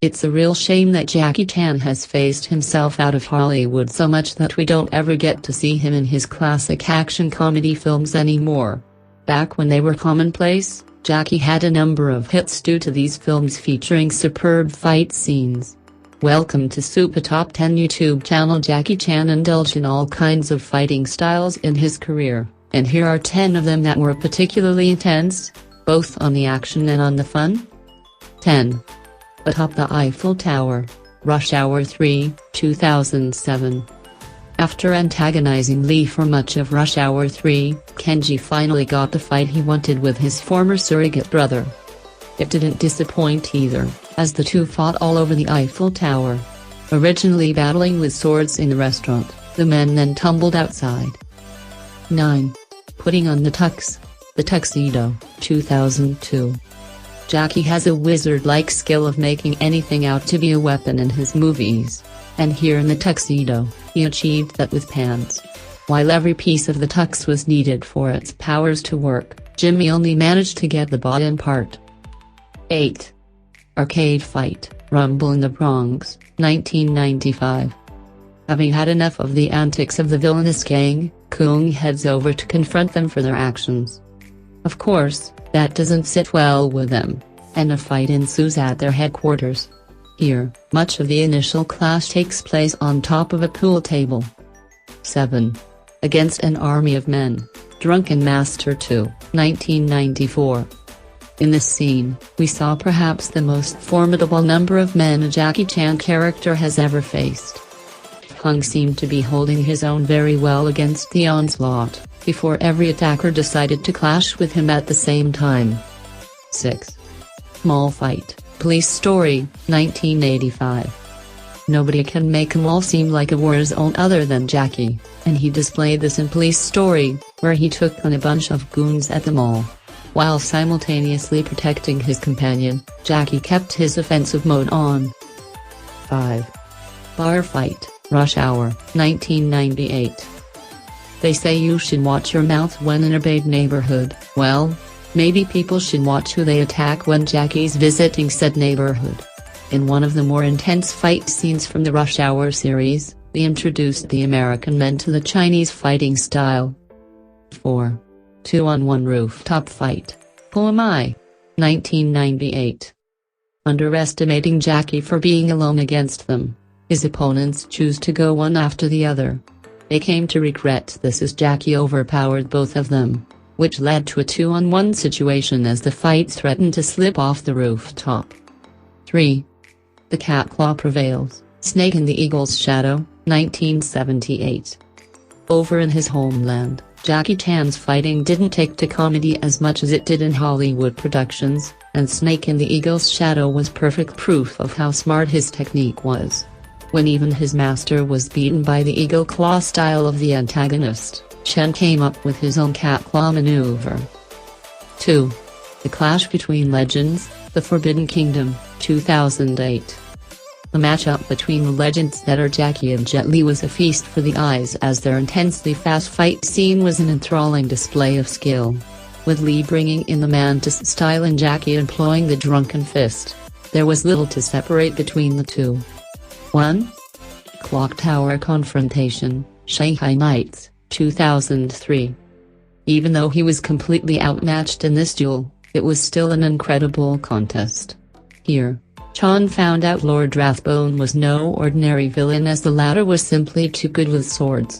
It's a real shame that Jackie Chan has phased himself out of Hollywood so much that we don't ever get to see him in his classic action comedy films anymore. Back when they were commonplace, Jackie had a number of hits due to these films featuring superb fight scenes. Welcome to Super Top 10 YouTube channel. Jackie Chan indulged in all kinds of fighting styles in his career, and here are 10 of them that were particularly intense, both on the action and on the fun. 10. Atop the Eiffel Tower, Rush Hour 3, 2007. After antagonizing Lee for much of Rush Hour 3, Kenji finally got the fight he wanted with his former surrogate brother. It didn't disappoint either, as the two fought all over the Eiffel Tower. Originally battling with swords in the restaurant, the men then tumbled outside. 9. Putting on the tux. The Tuxedo, 2002. Jackie has a wizard-like skill of making anything out to be a weapon in his movies. And here in the Tuxedo, he achieved that with pants. While every piece of the tux was needed for its powers to work, Jimmy only managed to get the bottom part. 8. Arcade Fight, Rumble in the Bronx, 1995. Having had enough of the antics of the villainous gang, Kong heads over to confront them for their actions. Of course, that doesn't sit well with them, and a fight ensues at their headquarters. Here, much of the initial clash takes place on top of a pool table. 7. Against an Army of Men, Drunken Master 2, 1994. In this scene, we saw perhaps the most formidable number of men a Jackie Chan character has ever faced. Kong seemed to be holding his own very well against the onslaught, before every attacker decided to clash with him at the same time. 6. Mall Fight, Police Story, 1985. Nobody can make a mall seem like a war zone other than Jackie, and he displayed this in Police Story, where he took on a bunch of goons at the mall. While simultaneously protecting his companion, Jackie kept his offensive mode on. 5. Bar Fight, Rush Hour, 1998. They say you should watch your mouth when in a bad neighborhood. Well, maybe people should watch who they attack when Jackie's visiting said neighborhood. In one of the more intense fight scenes from the Rush Hour series, they introduced the American men to the Chinese fighting style. 4. 2-on-1 Rooftop Fight, Who Am I? 1998. Underestimating Jackie for being alone against them, his opponents choose to go one after the other. They came to regret this as Jackie overpowered both of them, which led to a 2-on-1 situation as the fight threatened to slip off the rooftop. 3. The Cat Claw Prevails, Snake in the Eagle's Shadow, 1978. Over in his homeland, Jackie Chan's fighting didn't take to comedy as much as it did in Hollywood productions, and Snake in the Eagle's Shadow was perfect proof of how smart his technique was. When even his master was beaten by the eagle claw style of the antagonist, Chen came up with his own cat claw maneuver. 2. The Clash Between Legends, The Forbidden Kingdom, 2008. The matchup between the legends that are Jackie and Jet Li was a feast for the eyes as their intensely fast fight scene was an enthralling display of skill. With Li bringing in the Mantis style and Jackie employing the Drunken Fist, there was little to separate between the two. 1. Clock Tower Confrontation, Shanghai Nights, 2003. Even though he was completely outmatched in this duel, it was still an incredible contest. Here, Chan found out Lord Rathbone was no ordinary villain as the latter was simply too good with swords.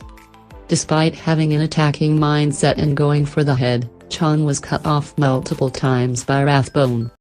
Despite having an attacking mindset and going for the head, Chan was cut off multiple times by Rathbone.